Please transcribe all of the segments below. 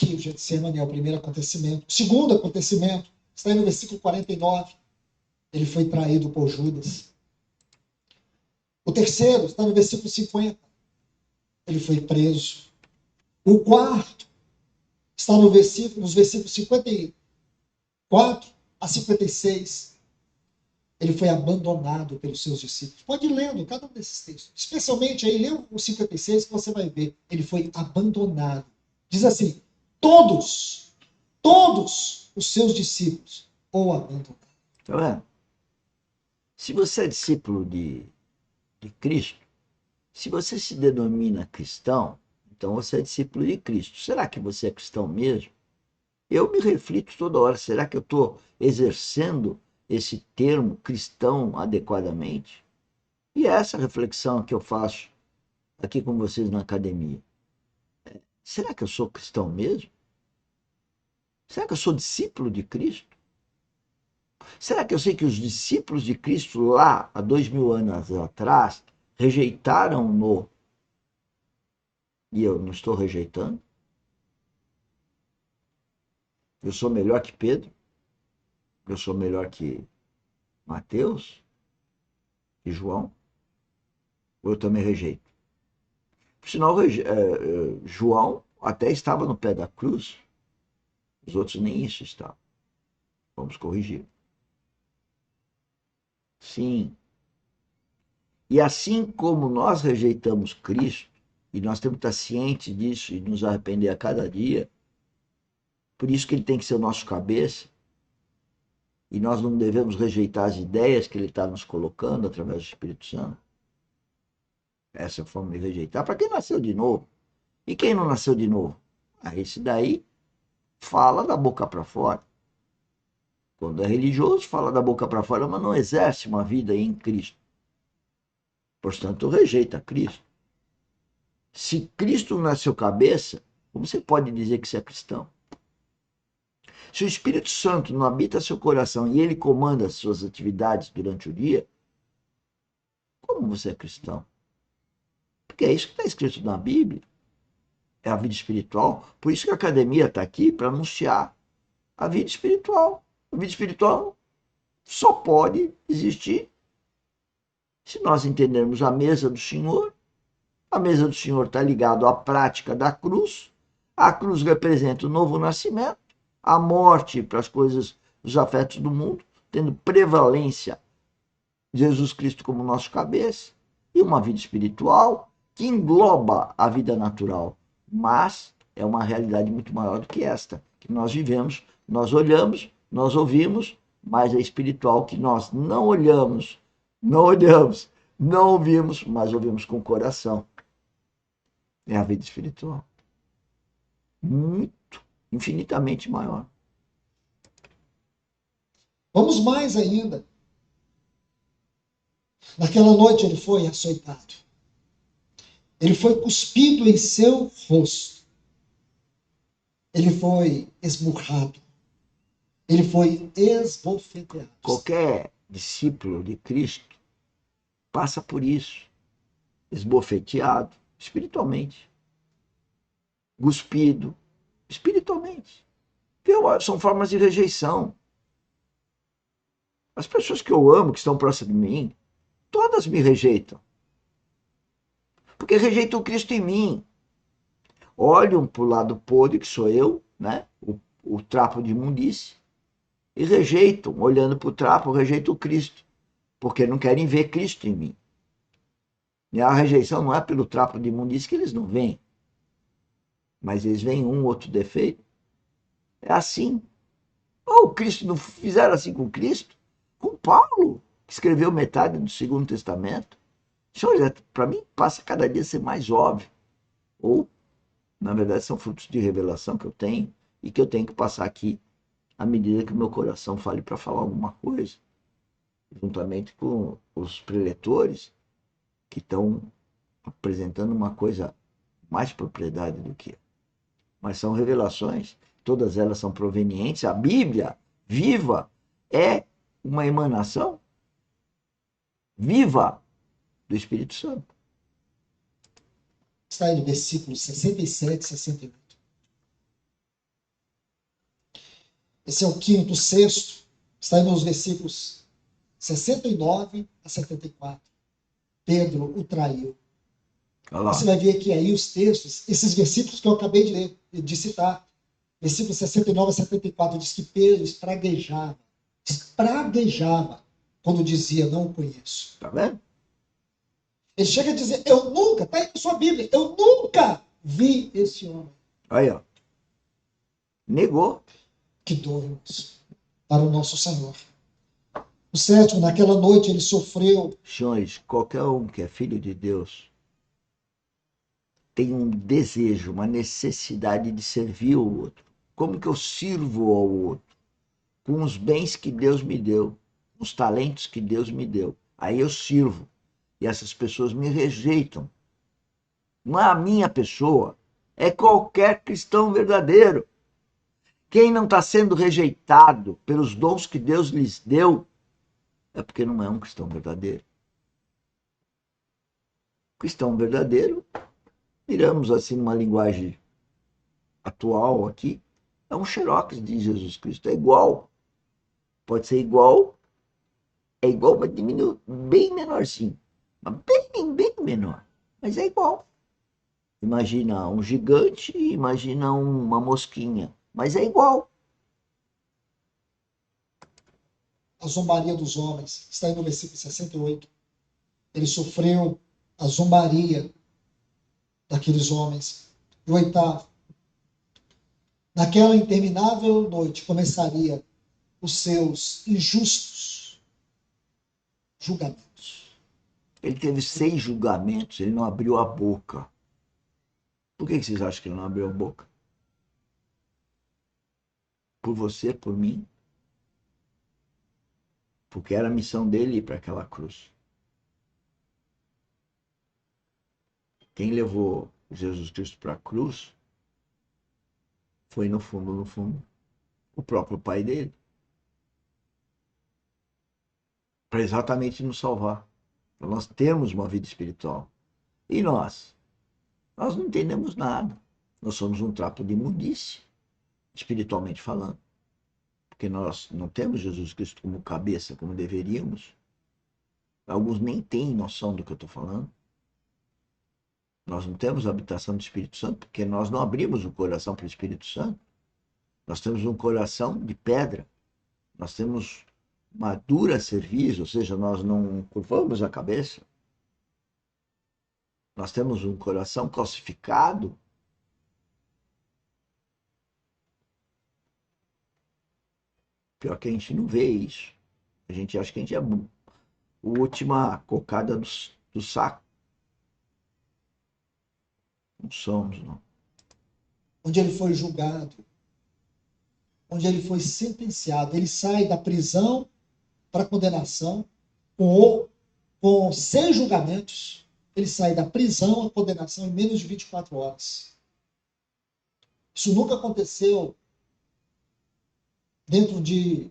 que o Getsemane é o primeiro acontecimento. O segundo acontecimento está aí no versículo 49. Ele foi traído por Judas. O terceiro está no versículo 50. Ele foi preso. O quarto está nos versículos 54 a 56. Ele foi abandonado pelos seus discípulos. Pode ir lendo cada um desses textos. Especialmente aí, lê o 56 que você vai ver. Ele foi abandonado. Diz assim, todos os seus discípulos o abandonaram. Tá vendo? Se você é discípulo de Cristo, se você se denomina cristão, então você é discípulo de Cristo. Será que você é cristão mesmo? Eu me reflito toda hora, será que eu estou exercendo esse termo cristão adequadamente? E é essa reflexão que eu faço aqui com vocês na academia. Será que eu sou cristão mesmo? Será que eu sou discípulo de Cristo? Será que eu sei que os discípulos de Cristo lá, há 2000 anos atrás, rejeitaram-no e eu não estou rejeitando? Eu sou melhor que Pedro? Eu sou melhor que Mateus? Que João? Ou eu também rejeito? Por sinal, João até estava no pé da cruz. Os outros nem isso estavam. Vamos corrigir. Sim. E assim como nós rejeitamos Cristo, e nós temos que estar cientes disso e nos arrepender a cada dia, por isso que ele tem que ser o nosso cabeça, e nós não devemos rejeitar as ideias que ele está nos colocando através do Espírito Santo. Essa é a forma de rejeitar. Para quem nasceu de novo. E quem não nasceu de novo? Esse daí fala da boca para fora. Quando é religioso, fala da boca para fora, mas não exerce uma vida em Cristo. Portanto, rejeita Cristo. Se Cristo não é seu cabeça, como você pode dizer que você é cristão? Se o Espírito Santo não habita seu coração e ele comanda as suas atividades durante o dia, como você é cristão? Porque é isso que está escrito na Bíblia. É a vida espiritual. Por isso que a academia está aqui para anunciar a vida espiritual. A vida espiritual só pode existir se nós entendermos a mesa do Senhor. A mesa do Senhor está ligada à prática da cruz. A cruz representa o novo nascimento, a morte para as coisas, os afetos do mundo, tendo prevalência Jesus Cristo como nosso cabeça, e uma vida espiritual que engloba a vida natural, mas é uma realidade muito maior do que esta, que nós vivemos, nós olhamos, nós ouvimos, mas é espiritual que nós não olhamos, não olhamos, não ouvimos, mas ouvimos com o coração. É a vida espiritual. Muito, infinitamente maior. Vamos mais ainda. Naquela noite ele foi açoitado. Ele foi cuspido em seu rosto. Ele foi esmurrado. Ele foi esbofeteado. Qualquer discípulo de Cristo passa por isso. Esbofeteado espiritualmente. Cuspido espiritualmente. São formas de rejeição. As pessoas que eu amo, que estão próximas de mim, todas me rejeitam. Porque rejeitam o Cristo em mim. Olham para o lado podre, que sou eu, né? O trapo de imundície, e rejeitam, olhando para o trapo, rejeitam o Cristo, porque não querem ver Cristo em mim. E a rejeição não é pelo trapo de imundície que eles não veem, mas eles veem um outro defeito. É assim. O Cristo não fizeram assim com Cristo? Com Paulo, que escreveu metade do Segundo Testamento. Isso, para mim, passa cada dia a ser mais óbvio. Ou, na verdade, são frutos de revelação que eu tenho e que eu tenho que passar aqui à medida que o meu coração fale para falar alguma coisa, juntamente com os preletores que estão apresentando uma coisa mais propriedade do que eu. Mas são revelações, todas elas são provenientes. A Bíblia viva é uma emanação viva do Espírito Santo. Está aí no versículo 67 e 68. Esse é o quinto. O sexto está nos versículos 69 a 74. Pedro o traiu. Olha lá. Você vai ver que aí os textos, esses versículos que eu acabei de ler, de citar, versículos 69 a 74, diz que Pedro espraguejava quando dizia, não o conheço. Tá vendo? Ele chega a dizer, eu nunca, está aí na sua Bíblia, eu nunca vi esse homem. Aí, ó. Negou. Que dor, irmãos, para o nosso Senhor. O sétimo, naquela noite ele sofreu. Senhores, qualquer um que é filho de Deus tem um desejo, uma necessidade de servir o outro. Como que eu sirvo ao outro? Com os bens que Deus me deu, os talentos que Deus me deu. Aí eu sirvo. E essas pessoas me rejeitam. Não é a minha pessoa, é qualquer cristão verdadeiro. Quem não está sendo rejeitado pelos dons que Deus lhes deu, é porque não é um cristão verdadeiro. Cristão verdadeiro, miramos assim numa linguagem atual aqui, é um xerox de Jesus Cristo, é igual. Pode ser igual, é igual, mas diminui bem menorzinho. Mas bem menor, mas é igual. Imagina um gigante, imagina uma mosquinha, mas é igual. A zombaria dos homens, está aí no versículo 68. Ele sofreu a zombaria daqueles homens. E o oitavo, naquela interminável noite começaria os seus injustos julgamentos. Ele teve 6 julgamentos, ele não abriu a boca. Por que vocês acham que ele não abriu a boca? Por você, por mim? Porque era a missão dele ir para aquela cruz. Quem levou Jesus Cristo para a cruz foi, no fundo, o próprio pai dele. Para exatamente nos salvar. Para nós termos uma vida espiritual. E nós? Nós não entendemos nada. Nós somos um trapo de imundície, espiritualmente falando. Porque nós não temos Jesus Cristo como cabeça, como deveríamos. Alguns nem têm noção do que eu estou falando. Nós não temos a habitação do Espírito Santo, porque nós não abrimos o coração para o Espírito Santo. Nós temos um coração de pedra. Nós temos uma dura cerviz, ou seja, nós não curvamos a cabeça. Nós temos um coração calcificado. Pior que a gente não vê isso. A gente acha que a gente é a última cocada do saco. Não somos, não. Onde ele foi julgado, onde ele foi sentenciado, ele sai da prisão para a condenação com 6 julgamentos. Ele sai da prisão à condenação em menos de 24 horas. Isso nunca aconteceu dentro de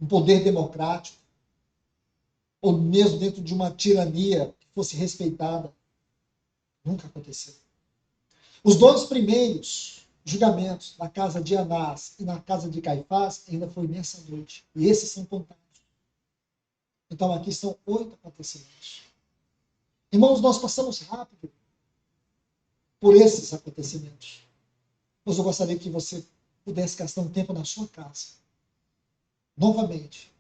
um poder democrático, ou mesmo dentro de uma tirania que fosse respeitada. Nunca aconteceu. Os 2 primeiros julgamentos na casa de Anás e na casa de Caifás ainda foi nessa noite. E esses são contados. Então aqui estão 8 acontecimentos. Irmãos, nós passamos rápido por esses acontecimentos. Mas eu gostaria que você pudesse gastar um tempo na sua casa. Novamente,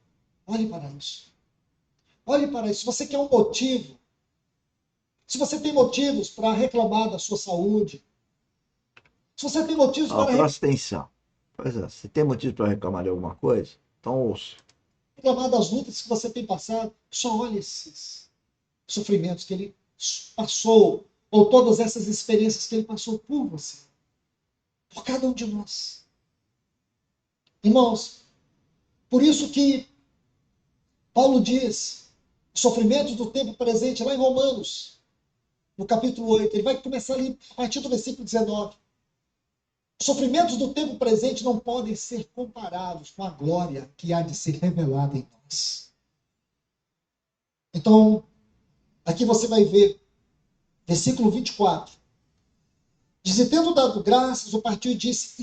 olhe para isso. Olhe para isso. Se você quer um motivo, se você tem motivos para reclamar da sua saúde, se você tem motivos para Presta atenção. Pois é, se tem motivo para reclamar de alguma coisa, então ouça. reclamar das lutas que você tem passado, só olhe esses sofrimentos que ele passou, ou todas essas experiências que ele passou por você, por cada um de nós. Irmãos, por isso que Paulo diz, os sofrimentos do tempo presente, lá em Romanos, no capítulo 8, ele vai começar ali a partir do versículo 19. Os sofrimentos do tempo presente não podem ser comparados com a glória que há de ser revelada em nós. Então, aqui você vai ver, versículo 24. Diz, e tendo dado graças, o partiu e disse,